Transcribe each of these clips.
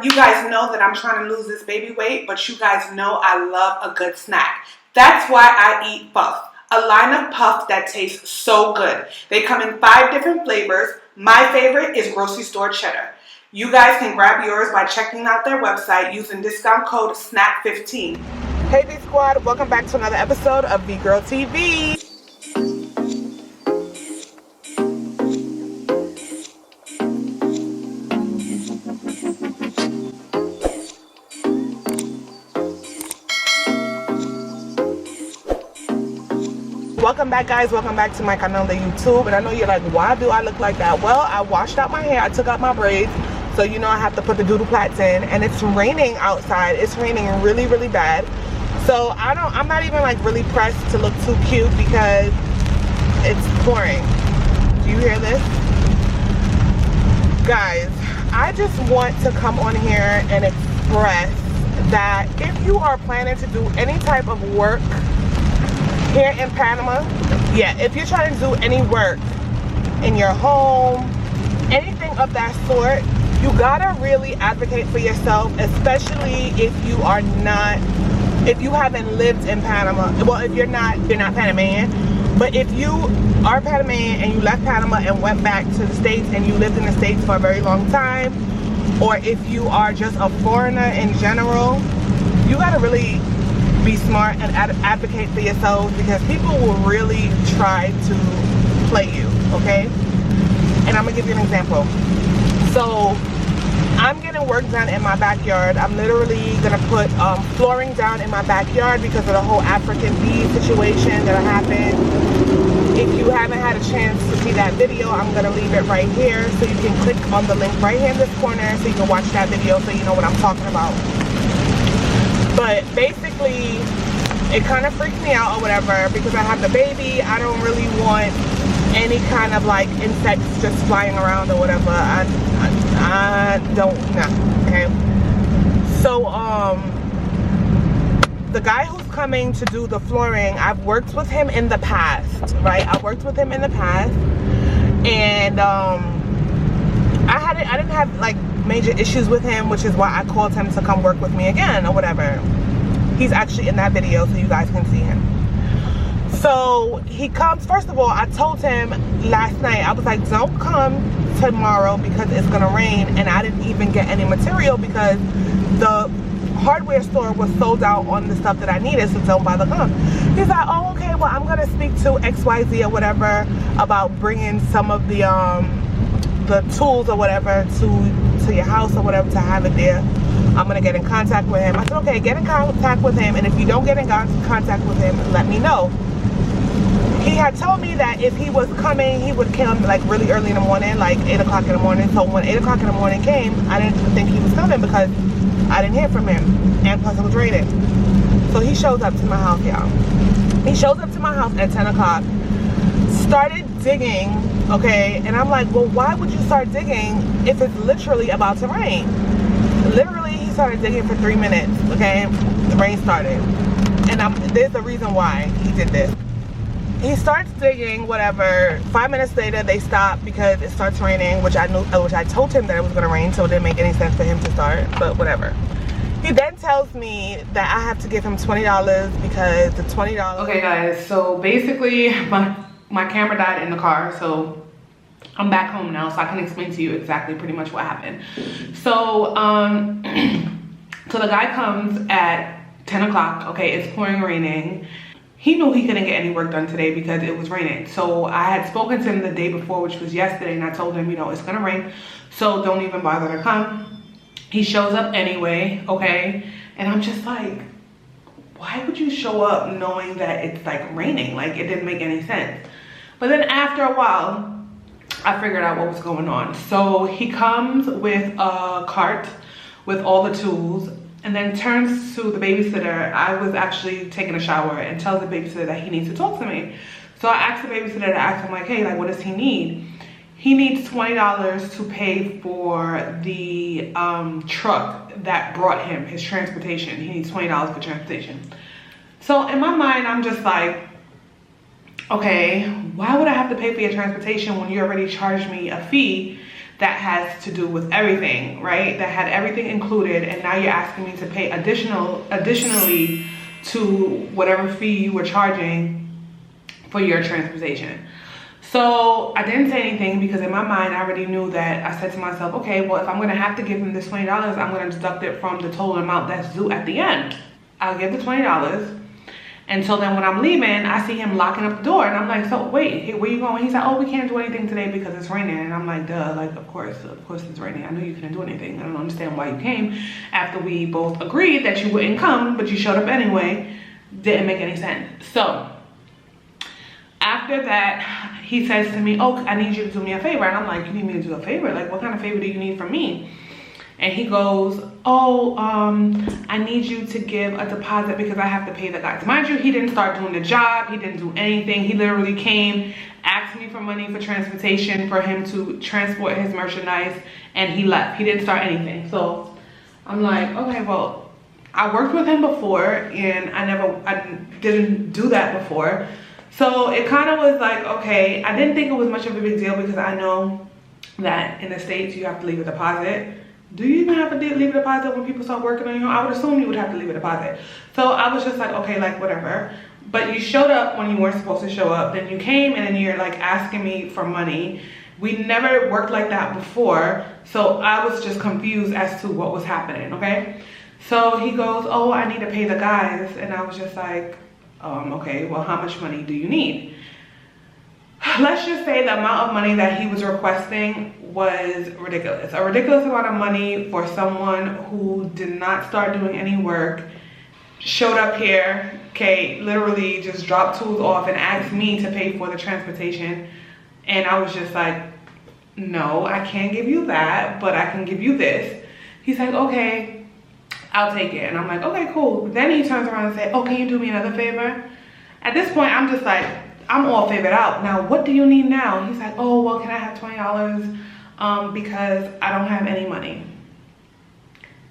You guys know that I'm trying to lose this baby weight, but you guys know I love a good snack. That's why I eat Puff, a line of Puff that tastes so good. They come in 5 different flavors. My favorite is grocery store cheddar. You guys can grab yours by checking out their website using discount code SNAP15. Hey V Squad, welcome back to another episode of VGIRLTV. Welcome back, guys. Welcome back to my channel, the YouTube. And I know you're like, why do I look like that? Well, I washed out my hair. I took out my braids. So you know I have to put the doodle plaits in. And it's raining outside. It's raining really, really bad. So I'm not even like really pressed to look too cute because it's pouring. Do you hear this? Guys, I just want to come on here and express that if you are planning to do any type of work here in Panama, yeah, if you're trying to do any work in your home, anything of that sort, you gotta really advocate for yourself, especially if you haven't lived in Panama. Well, if you're not Panamanian, but if you are Panamanian and you left Panama and went back to the States and you lived in the States for a very long time, or if you are just a foreigner in general, you gotta really be smart and advocate for yourselves, because people will really try to play you, okay? And I'm gonna give you an example. So I'm getting work done in my backyard. I'm literally gonna put flooring down in my backyard because of the whole African bee situation that happened. If you haven't had a chance to see that video, I'm gonna leave it right here, so you can click on the link right here in this corner so you can watch that video so you know what I'm talking about. But basically, it kind of freaks me out or whatever because I have the baby. I don't really want any kind of like insects just flying around or whatever. I don't know, okay? So, the guy who's coming to do the flooring, I've worked with him in the past, right? I worked with him in the past, and I didn't have like major issues with him, which is why I called him to come work with me again or whatever. He's actually in that video so you guys can see him. So he comes. First of all, I told him last night, I was like, don't come tomorrow because it's gonna rain, and I didn't even get any material because the hardware store was sold out on the stuff that I needed, so don't bother come. He's like, oh, okay, well, I'm gonna speak to XYZ or whatever about bringing some of the tools or whatever to your house or whatever to have it there. I'm gonna get in contact with him. I said, okay, get in contact with him, and if you don't get in contact with him, let me know. He had told me that if he was coming, he would come like really early in the morning, like 8 o'clock in the morning. So when 8 o'clock in the morning came, I didn't think he was coming because I didn't hear from him, and plus it was raining. So he shows up to my house, y'all. He shows up to my house at 10 o'clock, started digging, okay? And I'm like, well, why would you start digging if it's literally about to rain? Literally, he started digging for 3 minutes, okay? The rain started. And there's a reason why he did this. He starts digging, whatever. 5 minutes later, they stop because it starts raining, which I told him that it was gonna rain, so it didn't make any sense for him to start, but whatever. He then tells me that I have to give him $20 because the $20. Okay, guys, so basically, my camera died in the car, so I'm back home now, so I can explain to you exactly pretty much what happened. So, so the guy comes at 10 o'clock, okay, it's pouring raining. He knew he couldn't get any work done today because it was raining. So I had spoken to him the day before, which was yesterday, and I told him, you know, it's gonna rain, so don't even bother to come. He shows up anyway, okay? And I'm just like, why would you show up knowing that it's like raining? Like, it didn't make any sense. But then after a while, I figured out what was going on. So he comes with a cart with all the tools, and then turns to the babysitter. I was actually taking a shower, and tells the babysitter that he needs to talk to me. So I asked the babysitter to ask him, like, hey, like, what does he need? He needs $20 to pay for the truck that brought him his transportation. He needs $20 for transportation. So in my mind, I'm just like, okay, why would I have to pay for your transportation when you already charged me a fee that has to do with everything, right? That had everything included, and now you're asking me to pay additionally to whatever fee you were charging for your transportation. So I didn't say anything because in my mind, I already knew that. I said to myself, okay, well, if I'm gonna have to give him this $20, I'm gonna deduct it from the total amount that's due at the end. I'll give the $20. And so then when I'm leaving, I see him locking up the door, and I'm like, so wait, hey, where you going? He's like, oh, we can't do anything today because it's raining. And I'm like, duh, like, of course it's raining. I know you couldn't do anything. I don't understand why you came after we both agreed that you wouldn't come, but you showed up anyway. Didn't make any sense. So after that, he says to me, oh, I need you to do me a favor. And I'm like, you need me to do a favor? Like, what kind of favor do you need from me? And he goes, oh, I need you to give a deposit because I have to pay the guys. Mind you, he didn't start doing the job. He didn't do anything. He literally came, asked me for money for transportation for him to transport his merchandise, and he left. He didn't start anything. So I'm like, okay, well, I worked with him before, and I didn't do that before. So it kind of was like, okay, I didn't think it was much of a big deal because I know that in the States you have to leave a deposit. Do you even have to leave a deposit when people start working on you? I would assume you would have to leave a deposit. So I was just like, okay, like whatever. But you showed up when you weren't supposed to show up. Then you came and then you're like asking me for money. We never worked like that before. So I was just confused as to what was happening, okay? So he goes, oh, I need to pay the guys. And I was just like, okay, well, how much money do you need? Let's just say the amount of money that he was requesting was ridiculous. A ridiculous amount of money for someone who did not start doing any work, showed up here, okay, literally just dropped tools off and asked me to pay for the transportation. And I was just like, no, I can't give you that, but I can give you this. He's like, okay, I'll take it. And I'm like, okay, cool. Then he turns around and says, oh, can you do me another favor? At this point, I'm just like, I'm all favored out. Now, what do you need now? He's like, oh, well, can I have $20? Because I don't have any money.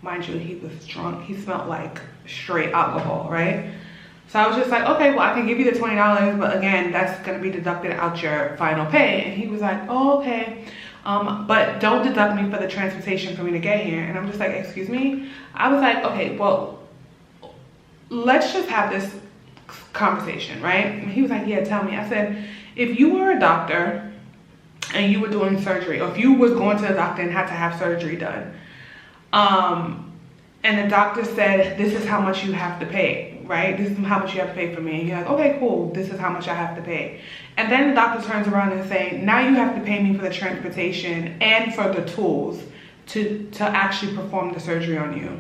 Mind you, he was drunk. He smelled like straight alcohol, right? So I was just like, okay, well, I can give you the $20, but again, that's gonna be deducted out your final pay. And he was like, oh, okay. But don't deduct me for the transportation for me to get here. And I'm just like, excuse me? I was like, okay, well, let's just have this conversation, right? And he was like, yeah, tell me. I said, if you were a doctor and you were doing surgery, or if you was going to the doctor and had to have surgery done, and the doctor said, this is how much you have to pay, right? This is how much you have to pay for me. And you're like, okay, cool. This is how much I have to pay. And then the doctor turns around and say, now you have to pay me for the transportation and for the tools to actually perform the surgery on you.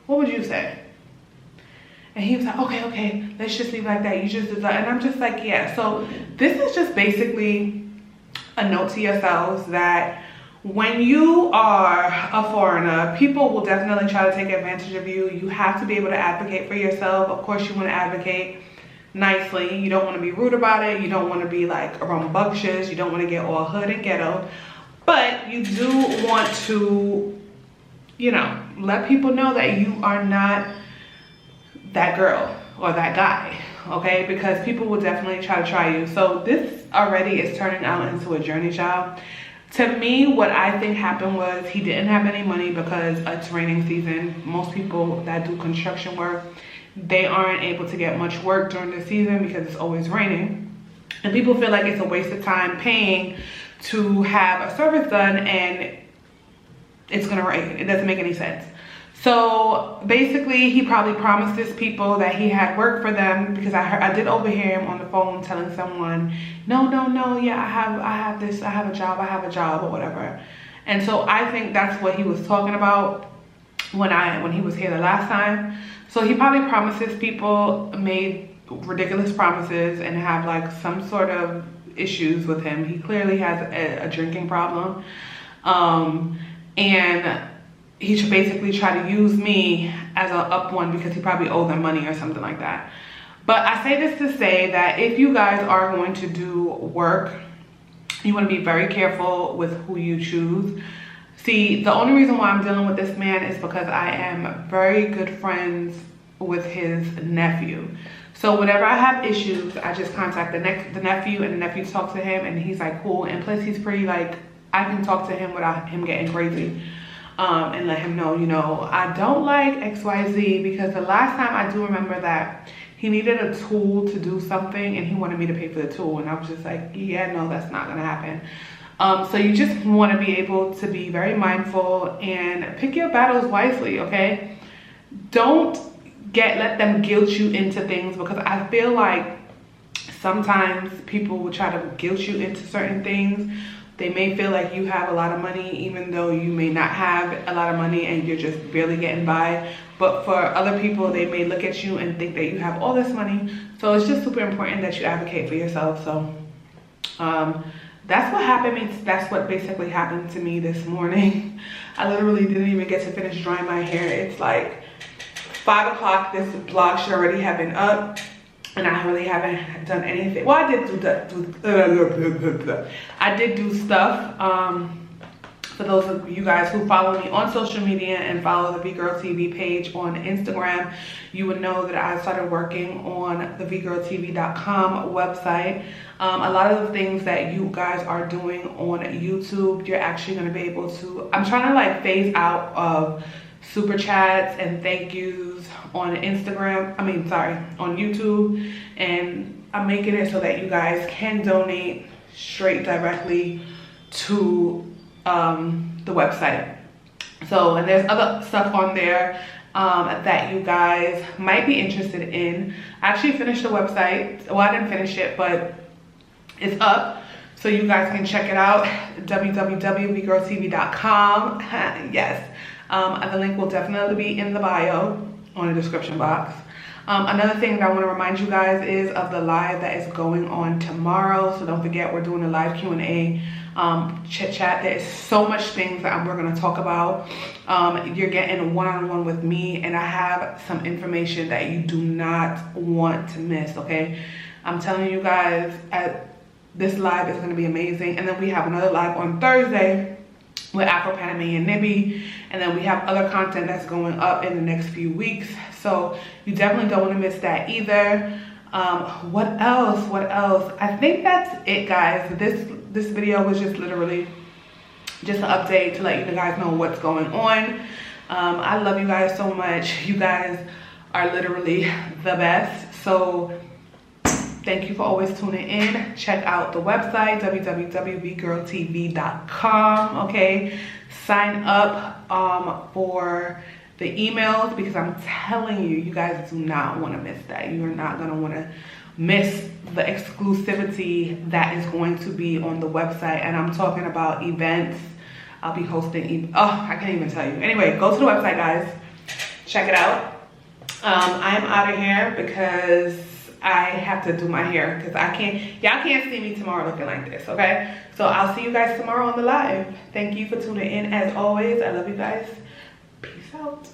What would you say? And he was like, okay, let's just leave it like that. You just did that. And I'm just like, yeah. So this is just basically a note to yourselves that when you are a foreigner, people will definitely try to take advantage of you. You have to be able to advocate for yourself. Of course, you want to advocate nicely. You don't want to be rude about it. You don't want to be like rambunctious. You don't want to get all hood and ghetto. But you do want to, you know, let people know that you are not that girl or that guy, okay? Because people will definitely try to try you. So this already is turning out into a journey, child. To me, what I think happened was he didn't have any money because it's raining season. Most people that do construction work, they aren't able to get much work during the season because it's always raining. And people feel like it's a waste of time paying to have a service done and it's gonna rain. It doesn't make any sense. So basically, he probably promised his people that he had work for them, because I did overhear him on the phone telling someone, no, yeah, I have a job, or whatever. And so I think that's what he was talking about when he was here the last time. So he probably promised his people, made ridiculous promises, and have like some sort of issues with him. He clearly has a drinking problem, and he should basically try to use me as an up one because he probably owed them money or something like that. But I say this to say that if you guys are going to do work, you want to be very careful with who you choose. See, the only reason why I'm dealing with this man is because I am very good friends with his nephew. So whenever I have issues, I just contact the nephew, and the nephew talks to him, and he's like, cool. And plus, he's pretty like I can talk to him without him getting crazy. And let him know, you know, I don't like XYZ, because the last time I do remember that he needed a tool to do something and he wanted me to pay for the tool, and I was just like, yeah, no, that's not gonna happen. So you just want to be able to be very mindful and pick your battles wisely, okay? Don't let them guilt you into things, because I feel like sometimes people will try to guilt you into certain things. They may feel like you have a lot of money, even though you may not have a lot of money and you're just barely getting by. But for other people, they may look at you and think that you have all this money. So it's just super important that you advocate for yourself. So that's what happened. That's what basically happened to me this morning. I literally didn't even get to finish drying my hair. It's like 5 o'clock. This vlog should already have been up. And I really haven't done anything. Well, I did do stuff. For those of you guys who follow me on social media and follow the VGIRLTV page on Instagram, you would know that I started working on the VGIRLTV.com website. A lot of the things that you guys are doing on YouTube, you're actually going to be able to, I'm trying to like phase out of super chats and thank yous on Instagram, on YouTube, and I'm making it so that you guys can donate straight directly to the website. So, and there's other stuff on there that you guys might be interested in. I actually finished the website. Well, I didn't finish it, but it's up, so you guys can check it out. www.vgirltv.com. Yes. The link will definitely be in the bio on the description box. Another thing that I want to remind you guys is of the live that is going on tomorrow. So don't forget, we're doing a live Q&A chit chat. There's so much things that we're going to talk about. You're getting one-on-one with me, and I have some information that you do not want to miss, okay? I'm telling you guys, this live is going to be amazing. And then we have another live on Thursday with Afro Panama and Nibby, and then we have other content that's going up in the next few weeks, so you definitely don't want to miss that either. What else? I think that's it, guys. This video was just literally just an update to let you guys know what's going on. I love you guys so much. You guys are literally the best, so thank you for always tuning in. Check out the website, www.vgirltv.com, okay? Sign up for the emails, because I'm telling you, you guys do not want to miss that. You are not going to want to miss the exclusivity that is going to be on the website. And I'm talking about events. I'll be hosting, I can't even tell you. Anyway, go to the website, guys. Check it out. I'm out of here because I have to do my hair, because y'all can't see me tomorrow looking like this, okay? So I'll see you guys tomorrow on the live. Thank you for tuning in. As always, I love you guys. Peace out.